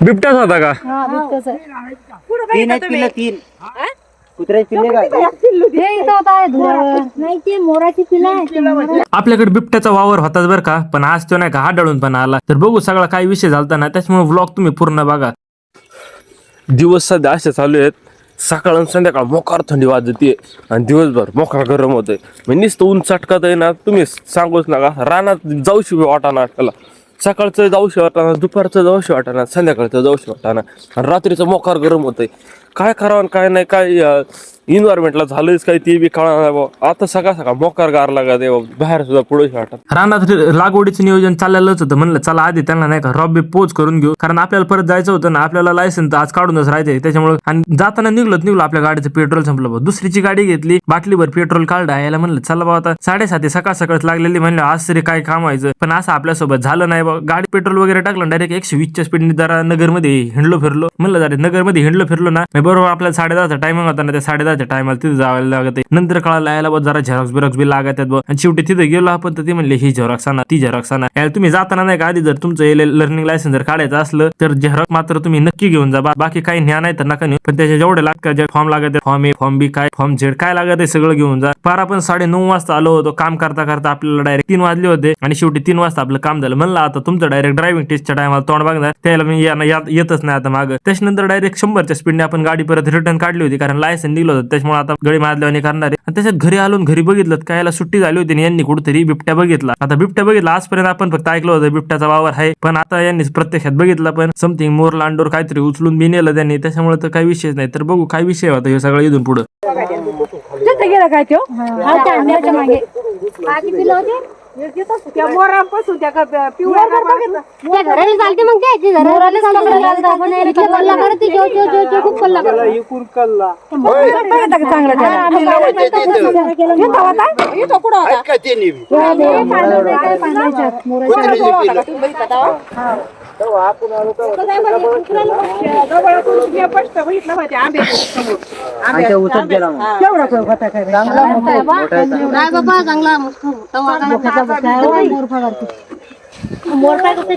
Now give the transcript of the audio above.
बिबट्याच होता का? हा बिबट्याच आहे. तीन आहेत पिल्लं, तीन कुत्र्याची पिल्ले काय हे इथं होता आहे धुळ्यावर. नाही ते मोराची पिल्लं आहे. आपल्याकडे बिबट्याचा वावर होताच बरं का, पण आज तो नाही का आढळून पण आला. तर बघू सगळा काय विषय झालता ना, त्याच्यामुळे व्लॉग तुम्ही पूर्ण बघा. दिवस सध्या असे चालू आहेत, सकाळ आणि संध्याकाळ मोकार थंडी वाजते आणि दिवसभर मोकार गरम होतंय. म्हणजे नुसतं ऊन चटकात आहे ना, तुम्ही सांगूच नका. रानात जाऊशी वाटाणा आपल्याला, सकाळचं जाऊशी वाटाणा, दुपारचं जाऊशी वाटाणा, संध्याकाळचं जाऊशी वाटाणा आणि रात्रीचं मोकार गरम होतंय. काय करावं आणि काय नाही, काय इन्व्हायरमेंटला झालंच काय ते बी कळणार. आता सकाळ मोकार गार लागत आहे, बाहेर सुद्धा पुढे वाटत. रानात लागवडीचं नियोजन चाललेलंच होतं. म्हणलं चला आधी त्यांना नाही का रॉबी पोच करून घेऊ, कारण आपल्याला परत जायचं होतं ना. आपल्याला लायसन तर आज काढूनच राहायचंय, त्याच्यामुळे आणि जाताना निघलो आपल्या गाडीचं पेट्रोल संपलं. दुसरीची गाडी घेतली, बाटलीभर पेट्रोल काढलं. यायला म्हणलं चला बाबा आता 7:30 सकाळच लागलेली. म्हणलं आज तरी काय काम व्हायचं, पण असं आपल्यासोबत झालं नाही. गाडी पेट्रोल वगैरे टाकलं, डायरेक्ट 120च्या स्पीडने जरा नगरमध्ये हिंडलो फिरलो. म्हणलं जरा नगरमध्ये हिंडलो फिरलो ना, बरोबर आपल्याला 10:30चा टायमिंग होता ना, त्या 10:30च्या टायमाला तिथे जायला लागत. नंतर कळायला यायला जरा झेरॉक्स बी लागत आहेत. आणि शेवटी तिथे गेलो आपण, तर ते म्हणले ही झेरॉक्स आणा, ती झेरॉक्स आणा. तुम्ही जाताना नाही का आधी जर तुमचं लर्निंग लायसन जर काढायचं असलं तर झेरॉक्स मात्र तुम्ही नक्की घेऊन जा. बाकी काही न्या नाही तर नका नेऊ, पण त्याच्या जेवढे लागतात जे फॉर्म लागत, फॉर्म ए, फॉर्म बी, काय फॉर्म झेड काय लागत आहे सगळं घेऊन जा. फार आपण 9:30 वाजता आलो होतो. काम करता करता आपल्याला डायरेक्ट 3 वाजले होते आणि शेवटी 3 वाजता आपलं काम झालं. म्हणलं आता तुमचं डायरेक्ट ड्रायव्हिंग टेस्टच्या टायमाला तोंड बघणार, त्याला मी येतच नाही आता मागं. त्याच्यानंतर डायरेक्ट 100च्या स्पीडने आपण गाडी परत रिटर्न काढली होती, कारण लायसन निघलं होतं. त्याच्यामुळे आता गडी मारल्याने करणार आहे. आणि त्याच्यात घरी आलो, घरी बघितलं काय याला सुट्टी झाली होती आणि यांनी कुठेतरी बिबट्या बघितला. आता बिबट्या बघितला, आजपर्यंत आपण फक्त ऐकलं होतं बिबट्याचा वावर आहे, पण आता यांनी प्रत्यक्षात बघितला. पण समथिंग मोर लांडोर काहीतरी उचलून बी नेलं त्यांनी, त्याच्यामुळे तर काही विषयच नाही. तर बघू काय विषय होता हे सगळं इथून पुढं. गेला काय तो आंब्याच्या मागे त्या मोरापासून त्या पिवळ्या घराला चालते. मग काय घराला खूप पल्ला मोर काय करते